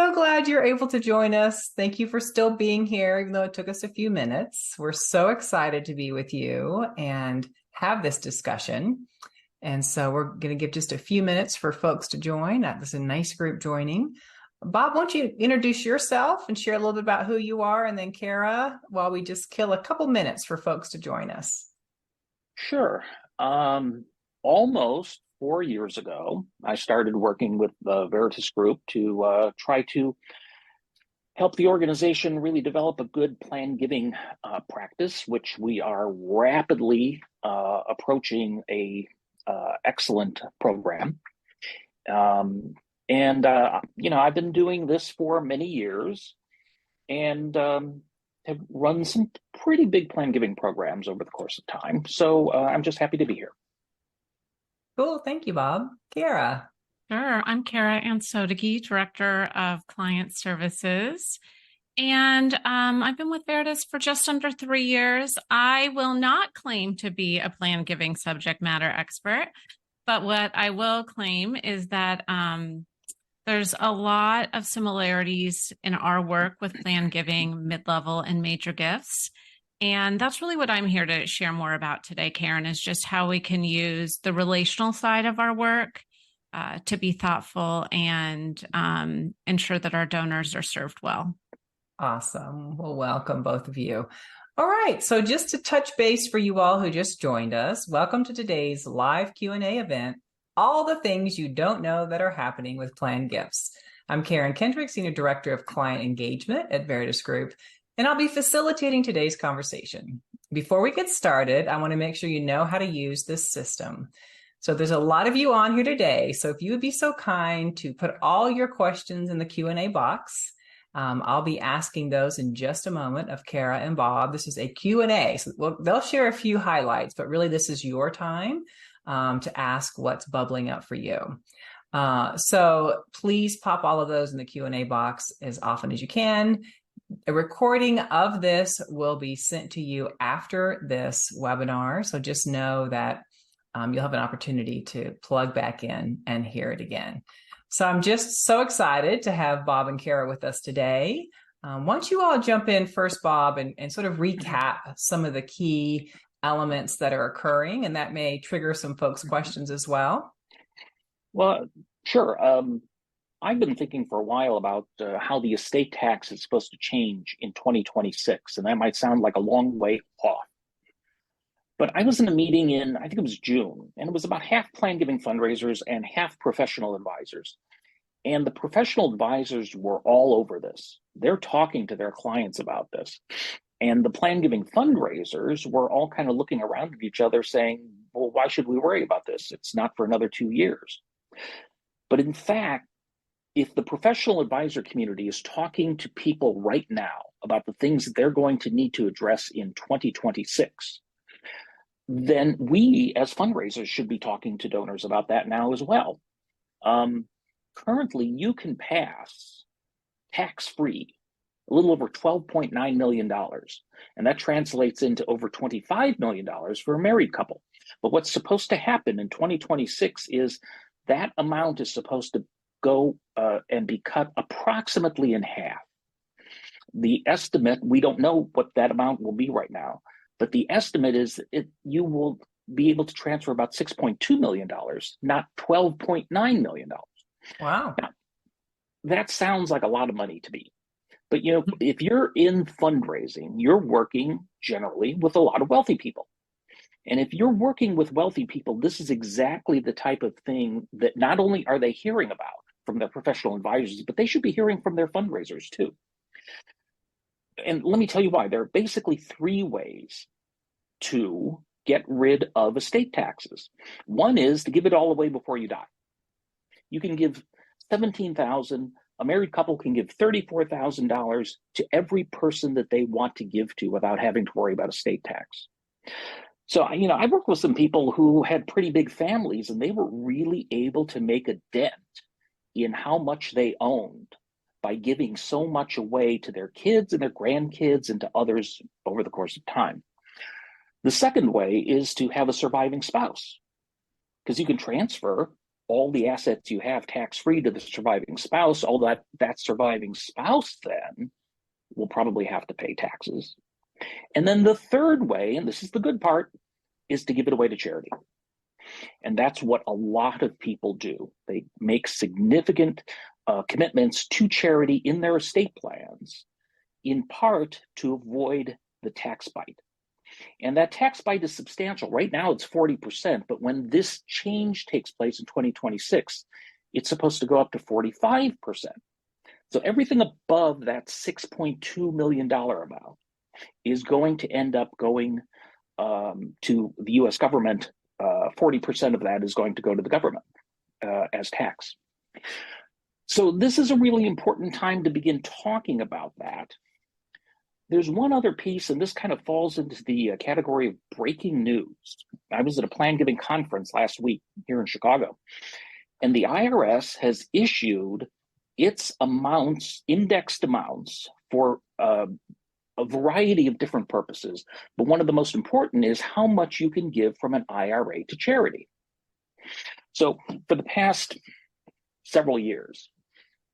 so glad you're able to join us. Thank you for still being here, even though it took us a few minutes. We're so excited to be with you and have this discussion. And so we're going to give just a few minutes for folks to join. There's a nice group joining. Bob, won't you introduce yourself and share a little bit about who you are? And then Kara, while we just kill a couple minutes for folks to join us. Sure. Almost 4 years ago, I started working with the Veritas Group to try to help the organization really develop a good plan giving practice, which we are rapidly approaching a excellent program. I've been doing this for many years and have run some pretty big plan giving programs over the course of time. So I'm just happy to be here. Cool. Thank you, Bob. Kara. Sure. I'm Kara Ansodagi, Director of Client Services. And I've been with Veritas for just under 3 years. I will not claim to be a plan giving subject matter expert, but what I will claim is that there's a lot of similarities in our work with plan giving, mid-level, and major gifts. And that's really what I'm here to share more about today, Karen, is just how we can use the relational side of our work to be thoughtful and ensure that our donors are served well. Awesome. Well, welcome both of you. All right. So just to touch base for you all who just joined us, welcome to today's live Q&A event, all the things you don't know that are happening with planned gifts. I'm Karen Kendrick, Senior Director of Client Engagement at Veritas Group, and I'll be facilitating today's conversation. Before we get started, I want to make sure you know how to use this system. So there's a lot of you on here today. So if you would be so kind to put all your questions in the Q&A box, I'll be asking those in just a moment of Kara and Bob. This is a Q&A. So they'll share a few highlights, but really this is your time to ask what's bubbling up for you. So please pop all of those in the Q&A box as often as you can. A recording of this will be sent to you after this webinar. So just know that you'll have an opportunity to plug back in and hear it again. So I'm just so excited to have Bob and Kara with us today. Why don't you all jump in first, Bob, and sort of recap some of the key elements that are occurring, and that may trigger some folks' questions as well. Well, sure. I've been thinking for a while about how the estate tax is supposed to change in 2026, and that might sound like a long way off. But I was in a meeting in, I think it was June, and it was about half plan giving fundraisers and half professional advisors. And the professional advisors were all over this. They're talking to their clients about this. And the plan giving fundraisers were all kind of looking around at each other saying, well, why should we worry about this? It's not for another 2 years. But in fact, if the professional advisor community is talking to people right now about the things that they're going to need to address in 2026, then we as fundraisers should be talking to donors about that now as well. Currently, you can pass tax-free a little over $12.9 million, and that translates into over $25 million for a married couple. But what's supposed to happen in 2026 is that amount is supposed to go and be cut approximately in half. The estimate, we don't know what that amount will be right now, but the estimate is you will be able to transfer about $6.2 million, not $12.9 million. Wow. Now, that sounds like a lot of money to me. But if you're in fundraising, you're working generally with a lot of wealthy people. And if you're working with wealthy people, this is exactly the type of thing that not only are they hearing about from their professional advisors, but they should be hearing from their fundraisers too. And let me tell you why. There are basically 3 ways to get rid of estate taxes. One is to give it all away before you die. You can give $17,000. A married couple can give $34,000 to every person that they want to give to without having to worry about estate tax. So, I worked with some people who had pretty big families, and they were really able to make a dent in how much they owned by giving so much away to their kids and their grandkids and to others over the course of time. The second way is to have a surviving spouse, because you can transfer all the assets you have tax-free to the surviving spouse, all that surviving spouse then will probably have to pay taxes. And then the third way, and this is the good part, is to give it away to charity. And that's what a lot of people do. They make significant commitments to charity in their estate plans, in part to avoid the tax bite. And that tax bite is substantial. Right now it's 40%, but when this change takes place in 2026, it's supposed to go up to 45%. So everything above that $6.2 million amount is going to end up going to the US government. 40% of that is going to go to the government as tax. So this is a really important time to begin talking about that. There's one other piece, and this kind of falls into the category of breaking news. I was at a plan giving conference last week here in Chicago, and the IRS has issued its amounts, indexed amounts for a variety of different purposes. But one of the most important is how much you can give from an IRA to charity. So for the past several years,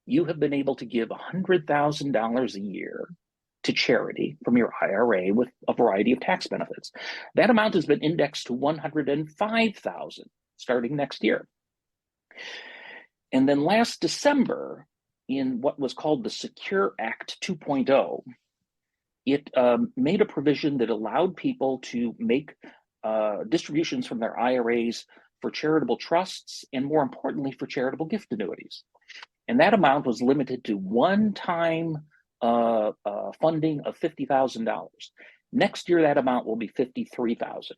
you have been able to give $100,000 a year to charity from your IRA with a variety of tax benefits. That amount has been indexed to $105,000 starting next year. And then last December, in what was called the Secure Act 2.0, it made a provision that allowed people to make distributions from their IRAs for charitable trusts and, more importantly, for charitable gift annuities. And that amount was limited to one-time funding of $50,000. Next year, that amount will be $53,000.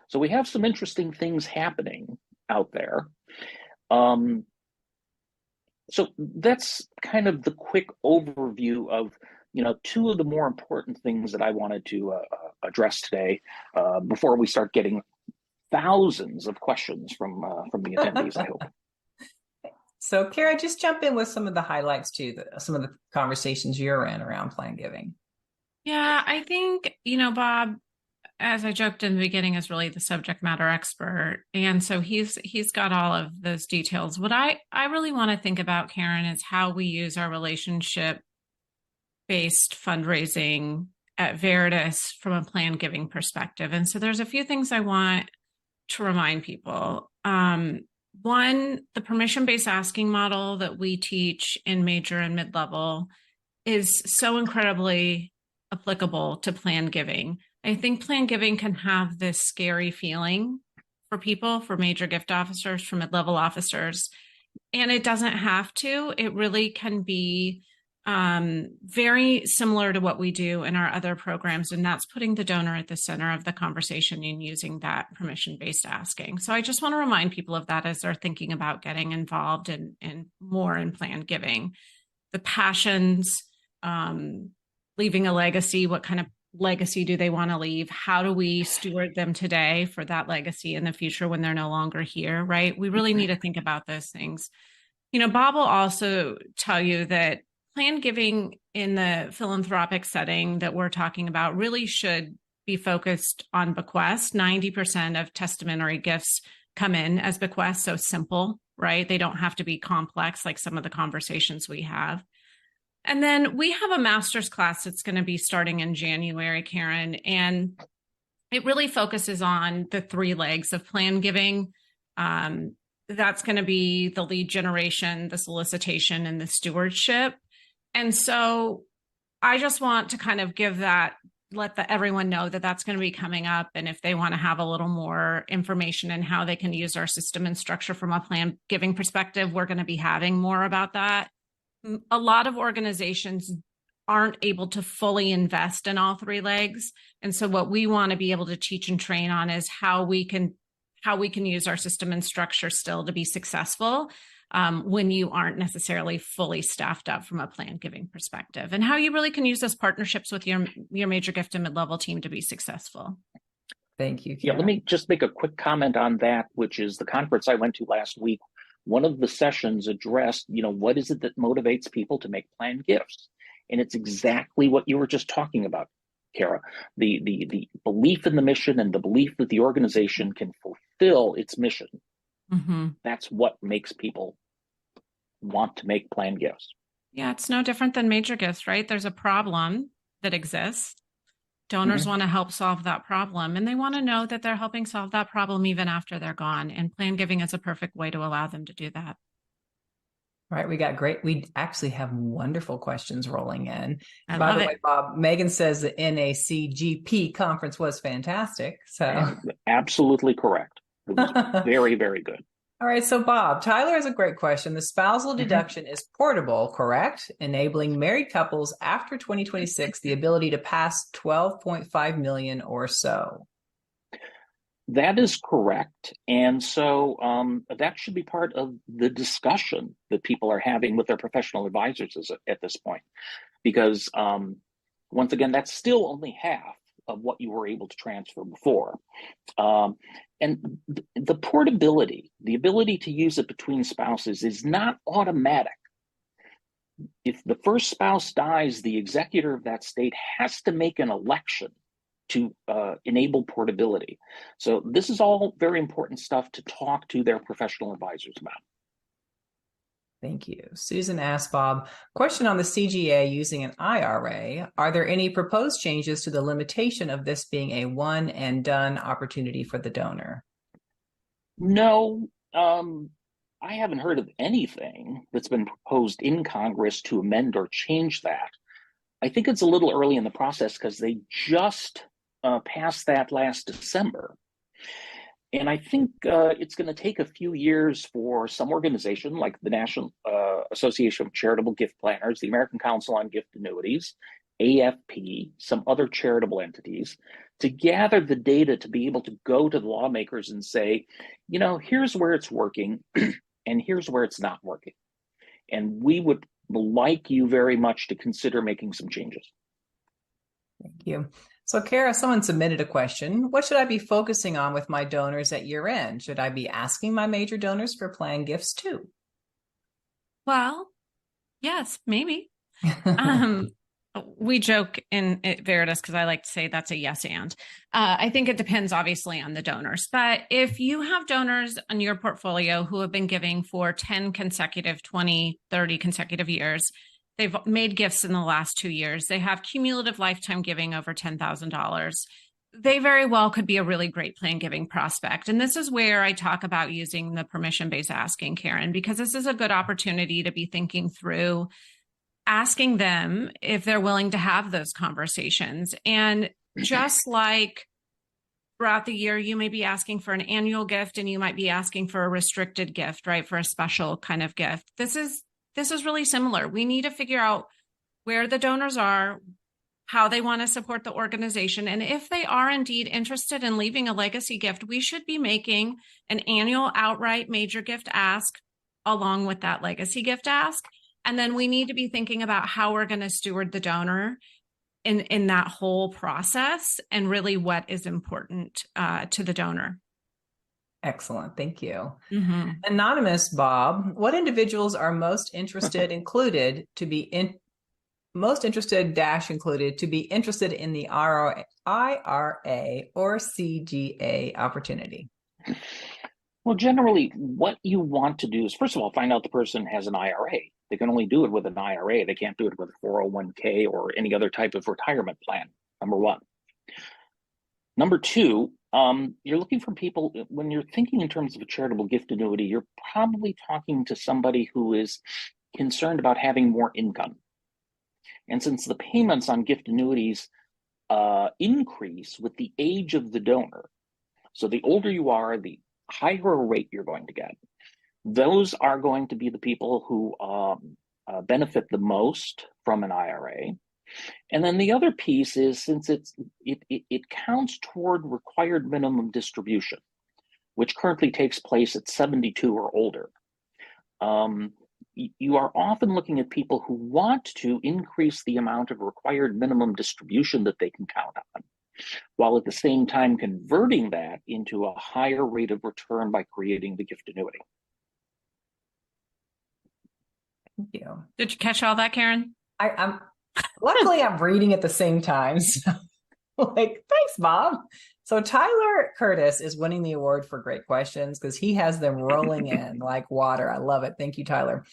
So we have some interesting things happening out there. So that's kind of the quick overview of, two of the more important things that I wanted to address today before we start getting thousands of questions from the attendees, I hope. So, Kara, just jump in with some of the highlights too, some of the conversations you're in around plan giving. Yeah, I think, Bob, as I joked in the beginning, is really the subject matter expert. And so he's got all of those details. What I really want to think about, Karen, is how we use our relationship-based fundraising at Veritas from a plan giving perspective. And so there's a few things I want to remind people. One, the permission-based asking model that we teach in major and mid-level is so incredibly applicable to plan giving. I think plan giving can have this scary feeling for people, for major gift officers, for mid-level officers, and it doesn't have to. It really can be very similar to what we do in our other programs, and that's putting the donor at the center of the conversation and using that permission-based asking. So I just want to remind people of that as they're thinking about getting involved in more in plan giving. The passions, leaving a legacy, what kind of legacy do they want to leave? How do we steward them today for that legacy in the future when they're no longer here, right? We really need to think about those things. Bob will also tell you that plan giving in the philanthropic setting that we're talking about really should be focused on bequests. 90% of testamentary gifts come in as bequests, so simple, right? They don't have to be complex like some of the conversations we have. And then we have a master's class that's going to be starting in January, Karen, and it really focuses on the three legs of plan giving. That's going to be the lead generation, the solicitation, and the stewardship. And so I just want to kind of let everyone know that that's going to be coming up. And if they want to have a little more information in how they can use our system and structure from a plan giving perspective, we're going to be having more about that. A lot of organizations aren't able to fully invest in all three legs. And so what we want to be able to teach and train on is how we can use our system and structure still to be successful when you aren't necessarily fully staffed up from a plan giving perspective, and how you really can use those partnerships with your major gift and mid-level team to be successful. Thank you, Kara. Yeah, let me just make a quick comment on that, which is the conference I went to last week. One of the sessions addressed, what is it that motivates people to make planned gifts? And it's exactly what you were just talking about, Kara. The belief in the mission and the belief that the organization can fulfill its mission Mm-hmm. That's what makes people want to make planned gifts. Yeah, it's no different than major gifts, right? There's a problem that exists. Donors Mhm. want to help solve that problem, and they want to know that they're helping solve that problem even after they're gone. And plan giving is a perfect way to allow them to do that. Right. We actually have wonderful questions rolling in. I By love the it. way, Bob, Megan says the NACGP conference was fantastic. So, Absolutely correct. It was all very, very good. right. So, Bob, Tyler has a great question. The spousal Mhm. deduction is portable, correct? Enabling married couples after 2026 the ability to pass 12.5 million or so. That is correct. And so that should be part of the discussion that people are having with their professional advisors at this point. Because once again, that's still only half of what you were able to transfer before. And the portability, the ability to use it between spouses is not automatic. If the first spouse dies, the executor of that state has to make an election to enable portability. So this is all very important stuff to talk to their professional advisors about. Thank you. Susan asked Bob, question on the CGA using an IRA. Are there any proposed changes to the limitation of this being a one and done opportunity for the donor? No, I haven't heard of anything that's been proposed in Congress to amend or change that. I think it's a little early in the process because they just passed that last December. And I think it's going to take a few years for some organization like the National Association of Charitable Gift Planners, the American Council on Gift Annuities, AFP, some other charitable entities, to gather the data to be able to go to the lawmakers and say, you know, here's where it's working and here's where it's not working. And we would like you very much to consider making some changes. Thank you. So, Kara, someone submitted a question. What should I be focusing on with my donors at year end? Should I be asking my major donors for planned gifts too? Well, yes, maybe. Um, we joke in Veritas because I like to say that's a yes and. I think it depends obviously on the donors. But if you have donors on your portfolio who have been giving for 10 consecutive, 20, 30 consecutive years, they've made gifts in the last 2 years, they have cumulative lifetime giving over $10,000. They very well could be a really great plan giving prospect. And this is where I talk about using the permission based asking, Karen, because this is a good opportunity to be thinking through asking them if they're willing to have those conversations. And just like throughout the year, you may be asking for an annual gift and you might be asking for a restricted gift, right? For a special kind of gift. This is really similar. We need to figure out where the donors are, how they want to support the organization. And if they are indeed interested in leaving a legacy gift, we should be making an annual outright major gift ask along with that legacy gift ask. And then we need to be thinking about how we're going to steward the donor in that whole process and really what is important to the donor. Excellent. Thank you. Mm-hmm. Anonymous Bob, what individuals are most interested most interested dash included to be interested in the IRA or CGA opportunity? Well, generally, what you want to do is, first of all, find out the person has an IRA. They can only do it with an IRA. They can't do it with a 401k or any other type of retirement plan, number one. Number two, you're looking for people, when you're thinking in terms of a charitable gift annuity, you're probably talking to somebody who is concerned about having more income. And since the payments on gift annuities increase with the age of the donor, so the older you are, the higher rate you're going to get. Those are going to be the people who benefit the most from an IRA. And then the other piece is, since it counts toward required minimum distribution, which currently takes place at 72 or older. You are often looking at people who want to increase the amount of required minimum distribution that they can count on, while at the same time converting that into a higher rate of return by creating the gift annuity. Thank you. Did you catch all that, Karen? I'm luckily I'm reading at the same time. So like, thanks, Bob. So Tyler Curtis is winning the award for great questions because he has them rolling in like water. I love it. Thank you, Tyler.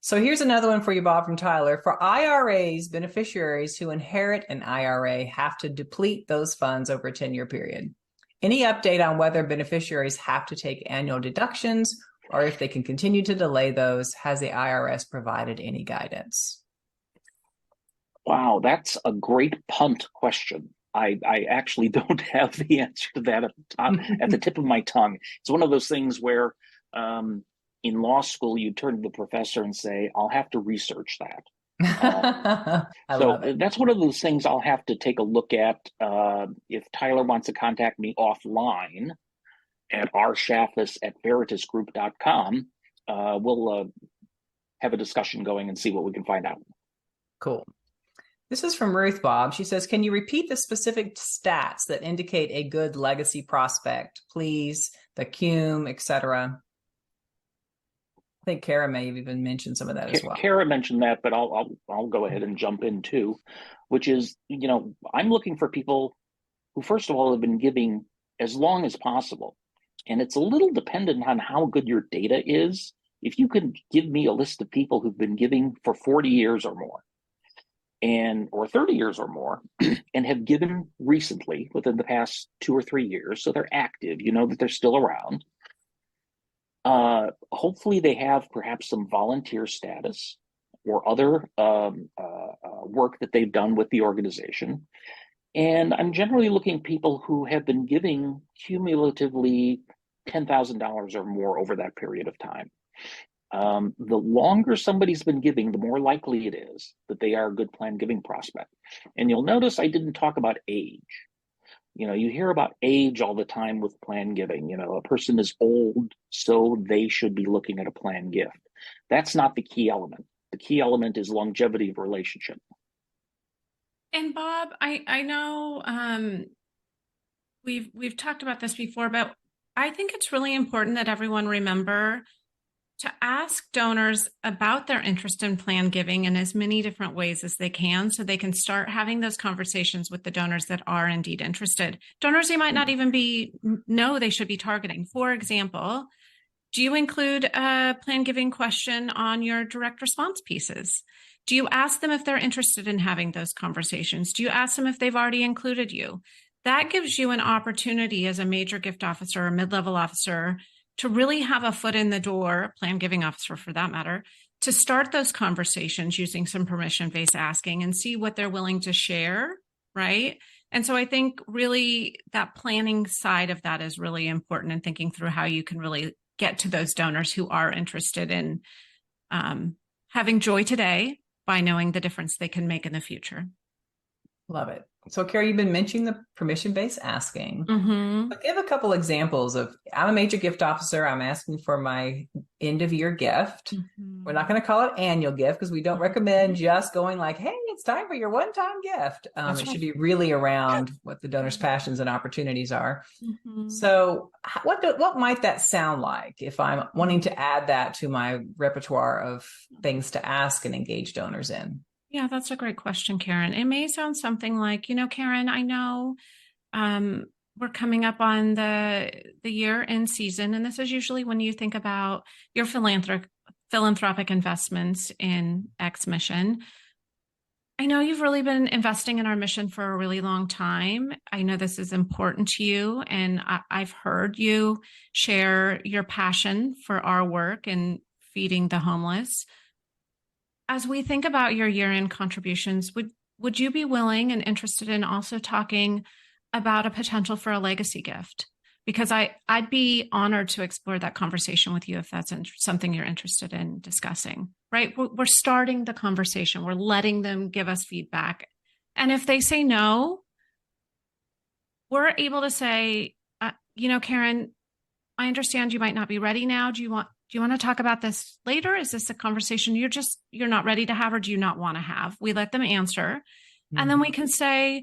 So here's another one for you, Bob, from Tyler. For IRAs, beneficiaries who inherit an IRA have to deplete those funds over a 10-year period. Any update on whether beneficiaries have to take annual deductions or if they can continue to delay those? Has the IRS provided any guidance? Wow, that's a great punt question. I actually don't have the answer to that at the tip of my tongue. It's one of those things where in law school, you turn to the professor and say, I'll have to research that. I love it. That's one of those things I'll have to take a look at. If Tyler wants to contact me offline at rshafis@veritasgroup.com, we'll have a discussion going and see what we can find out. Cool. This is from Ruth Bob. She says, can you repeat the specific stats that indicate a good legacy prospect? Please, the CUME, etc. I think Kara may have even mentioned some of that as well. Kara mentioned that, but I'll go ahead and jump in too, which is, I'm looking for people who, first of all, have been giving as long as possible. And it's a little dependent on how good your data is. If you could give me a list of people who've been giving for 40 years or more, or 30 years or more, and have given recently within the past 2 or 3 years, so they're active, that they're still around. Hopefully they have perhaps some volunteer status or other work that they've done with the organization. And I'm generally looking at people who have been giving cumulatively $10,000 or more over that period of time. The longer somebody's been giving, the more likely it is that they are a good plan giving prospect. And you'll notice I didn't talk about age. You hear about age all the time with plan giving. A person is old, so they should be looking at a plan gift. That's not the key element. The key element is longevity of relationship. And Bob, I know we've talked about this before, but I think it's really important that everyone remember to ask donors about their interest in plan giving in as many different ways as they can, so they can start having those conversations with the donors that are indeed interested. Donors you might not even know they should be targeting. For example, do you include a plan giving question on your direct response pieces? Do you ask them if they're interested in having those conversations? Do you ask them if they've already included you? That gives you an opportunity as a major gift officer or mid-level officer to really have a foot in the door, plan giving officer for that matter, to start those conversations using some permission-based asking and see what they're willing to share, right? And so I think really that planning side of that is really important, and thinking through how you can really get to those donors who are interested in having joy today by knowing the difference they can make in the future. Love it. So, Carrie, you've been mentioning the permission-based asking. But give a couple examples of, I'm a major gift officer. I'm asking for my end-of-year gift. We're not going to call it annual gift because we don't recommend just going like, hey, it's time for your one-time gift. It should be really around what the donor's passions and opportunities are. So what might that sound like if I'm wanting to add that to my repertoire of things to ask and engage donors in? Yeah, that's a great question, Karen. It may sound something like, Karen, I know we're coming up on the year-end season, and this is usually when you think about your philanthropic investments in X mission. I know you've really been investing in our mission for a really long time. I know this is important to you, and I've heard you share your passion for our work and feeding the homeless. As we think about your year-end contributions, would you be willing and interested in also talking about a potential for a legacy gift? Because I'd be honored to explore that conversation with you if that's something you're interested in discussing, right? We're starting the conversation. We're letting them give us feedback. And if they say no, we're able to say, Karen, I understand you might not be ready now. Do you want to talk about this later? Is this a conversation you're not ready to have, or do you not want to have? We let them answer. And then we can say,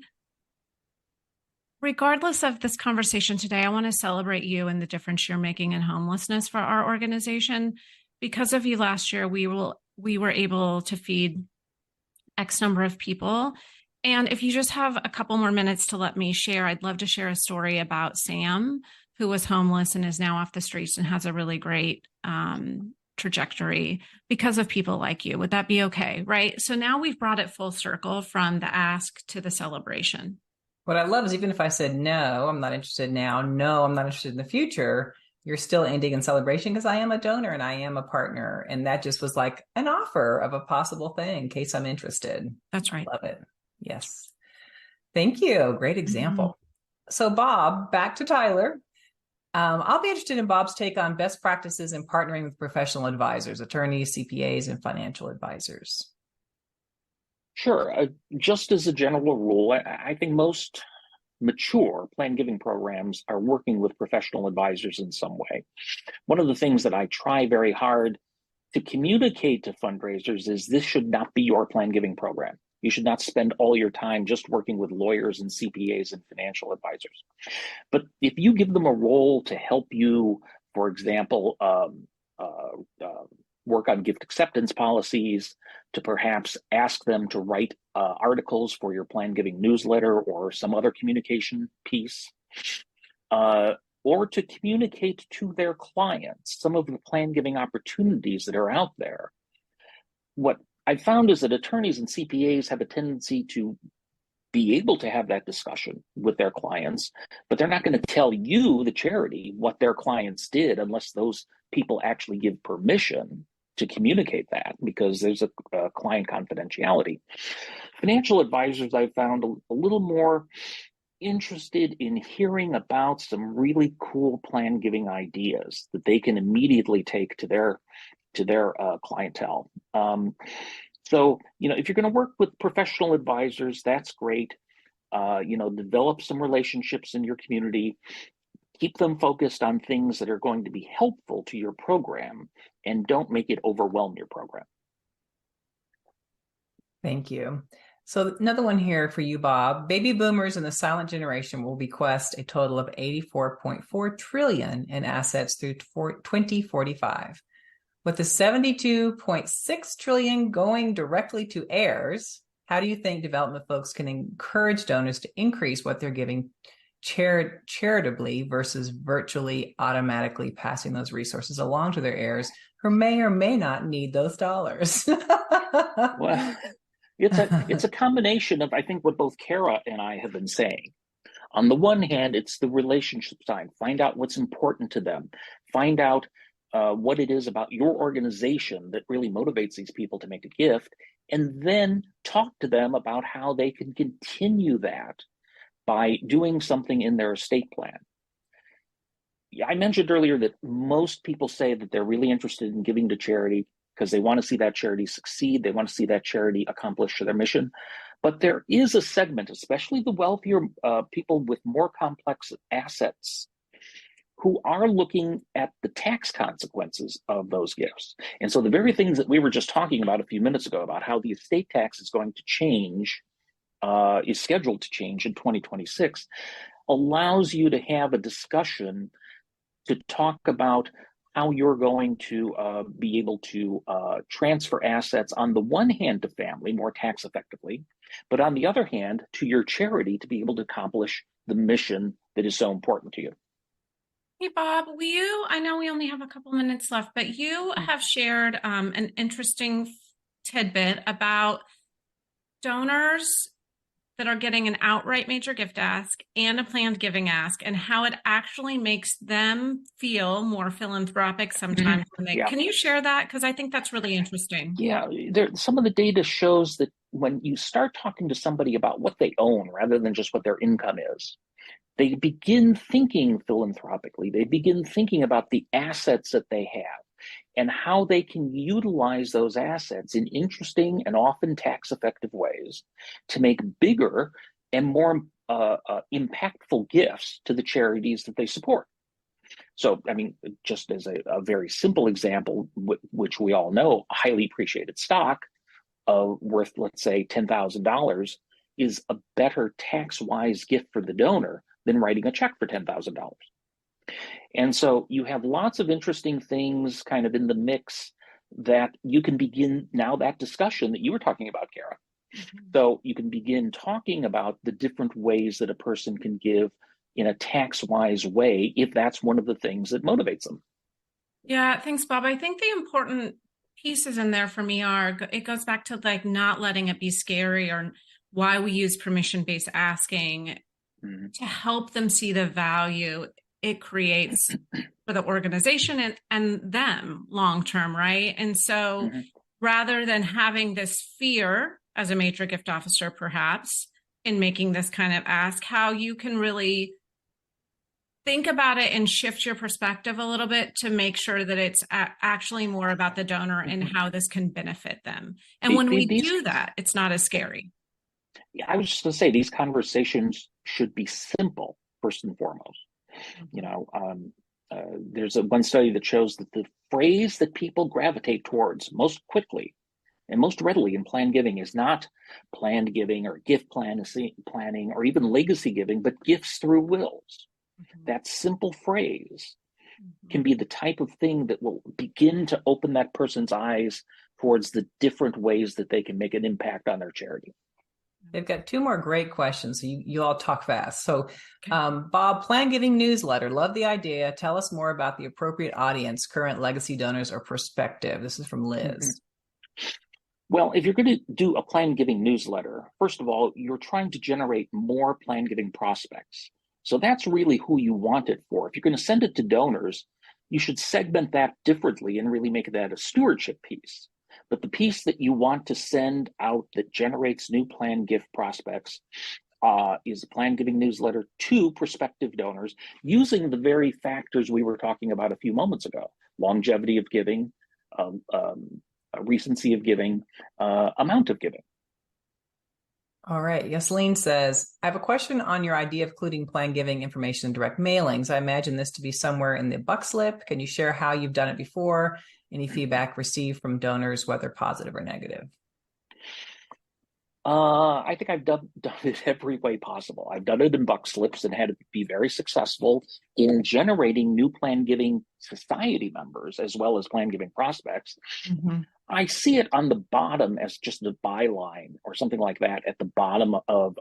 regardless of this conversation today, I want to celebrate you and the difference you're making in homelessness for our organization. Because of you last year, we were able to feed X number of people. And if you just have a couple more minutes to let me share, I'd love to share a story about Sam, who was homeless and is now off the streets and has a really great trajectory because of people like you. Would that be okay? Right. So now we've brought it full circle from the ask to the celebration. What I love is even if I said, no, I'm not interested now, no, I'm not interested in the future, you're still ending in celebration because I am a donor and I am a partner. And that just was like an offer of a possible thing in case I'm interested. That's right. Love it. Yes. Thank you. Great example. So, Bob, back to Tyler. I'll be interested in Bob's take on best practices in partnering with professional advisors, attorneys, CPAs, and financial advisors. Sure. Just as a general rule, I think most mature plan giving programs are working with professional advisors in some way. One of the things that I try very hard to communicate to fundraisers is this should not be your plan giving program. You should not spend all your time just working with lawyers and CPAs and financial advisors. But if you give them a role to help you, for example, work on gift acceptance policies, to perhaps ask them to write articles for your plan giving newsletter or some other communication piece, or to communicate to their clients some of the plan giving opportunities that are out there. What I found is that attorneys and CPAs have a tendency to be able to have that discussion with their clients, but they're not going to tell you, the charity, what their clients did unless those people actually give permission to communicate that, because there's a client confidentiality. Financial advisors, I found a little more interested in hearing about some really cool plan giving ideas that they can immediately take to their clientele. So, if you're going to work with professional advisors, that's great. Develop some relationships in your community. Keep them focused on things that are going to be helpful to your program, and don't make it overwhelm your program. Thank you. So another one here for you, Bob. Baby boomers and the silent generation will bequest a total of 84.4 trillion in assets through 2045. With the 72.6 trillion going directly to heirs, how do you think development folks can encourage donors to increase what they're giving charitably versus virtually automatically passing those resources along to their heirs who may or may not need those dollars? Well, it's a combination of, I think, what both Kara and I have been saying. On the one hand, it's the relationship side. Find out what's important to them. Find out what it is about your organization that really motivates these people to make a gift, and then talk to them about how they can continue that by doing something in their estate plan. I mentioned earlier that most people say that they're really interested in giving to charity because they want to see that charity succeed. They want to see that charity accomplish their mission. But there is a segment, especially the wealthier people with more complex assets, who are looking at the tax consequences of those gifts. And so the very things that we were just talking about a few minutes ago, about how the estate tax is going to change, is scheduled to change in 2026, allows you to have a discussion to talk about how you're going to be able to transfer assets on the one hand to family more tax effectively, but on the other hand to your charity to be able to accomplish the mission that is so important to you. Hey, Bob, I know we only have a couple minutes left, but you have shared an interesting tidbit about donors that are getting an outright major gift ask and a planned giving ask, and how it actually makes them feel more philanthropic sometimes. Can you share that? Because I think that's really interesting. Yeah, some of the data shows that when you start talking to somebody about what they own rather than just what their income is, they begin thinking philanthropically. They begin thinking about the assets that they have and how they can utilize those assets in interesting and often tax-effective ways to make bigger and more impactful gifts to the charities that they support. So, I mean, just as a very simple example, which we all know, a highly appreciated stock worth, let's say, $10,000 is a better tax-wise gift for the donor than writing a check for $10,000. And so you have lots of interesting things kind of in the mix that you can begin now that discussion that you were talking about, Kara, So you can begin talking about the different ways that a person can give in a tax-wise way if that's one of the things that motivates them. Yeah, thanks, Bob. I think the important pieces in there for me are it goes back to like not letting it be scary, or why we use permission-based asking to help them see the value it creates for the organization and them long term, right? And so rather than having this fear as a major gift officer, perhaps, in making this kind of ask, how you can really think about it and shift your perspective a little bit to make sure that it's actually more about the donor and how this can benefit them. And when we do that, it's not as scary. I was just going to say, these conversations should be simple, first and foremost. You know, there's one study that shows that the phrase that people gravitate towards most quickly and most readily in planned giving is not planned giving or gift planning or even legacy giving, but gifts through wills. That simple phrase can be the type of thing that will begin to open that person's eyes towards the different ways that they can make an impact on their charity. They've got two more great questions. So you all talk fast. So, Bob, Plan Giving newsletter. Love the idea. Tell us more about the appropriate audience, current legacy donors or prospective. This is from Liz. Well, if you're going to do a Plan Giving newsletter, first of all, you're trying to generate more Plan Giving prospects. So that's really who you want it for. If you're going to send it to donors, you should segment that differently and really make that a stewardship piece. But the piece that you want to send out that generates new plan gift prospects is a Plan Giving newsletter to prospective donors using the very factors we were talking about a few moments ago: longevity of giving, recency of giving, amount of giving. All right. Yasleen says, I have a question on your idea of including Plan Giving information in direct mailings. I imagine this to be somewhere in the buck slip. Can you share how you've done it before? Any feedback received from donors, whether positive or negative? I think I've done it every way possible. I've done it in buck slips and had it be very successful in generating new Plan Giving society members as well as Plan Giving prospects. I see it on the bottom as just a byline or something like that at the bottom of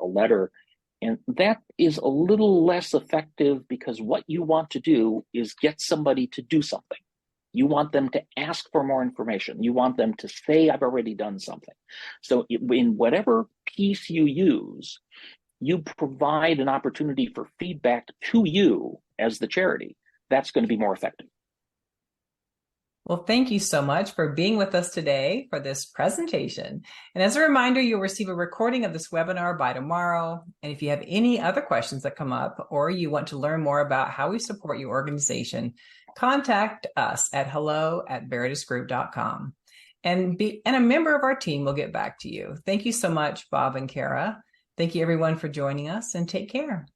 a letter. And that is a little less effective because what you want to do is get somebody to do something. You want them to ask for more information. You want them to say, I've already done something. So in whatever piece you use, you provide an opportunity for feedback to you as the charity. That's going to be more effective. Well, thank you so much for being with us today for this presentation. And as a reminder, you'll receive a recording of this webinar by tomorrow. And if you have any other questions that come up, or you want to learn more about how we support your organization, contact us at hello@veritasgroup.com. And a member of our team will get back to you. Thank you so much, Bob and Kara. Thank you, everyone, for joining us, and take care.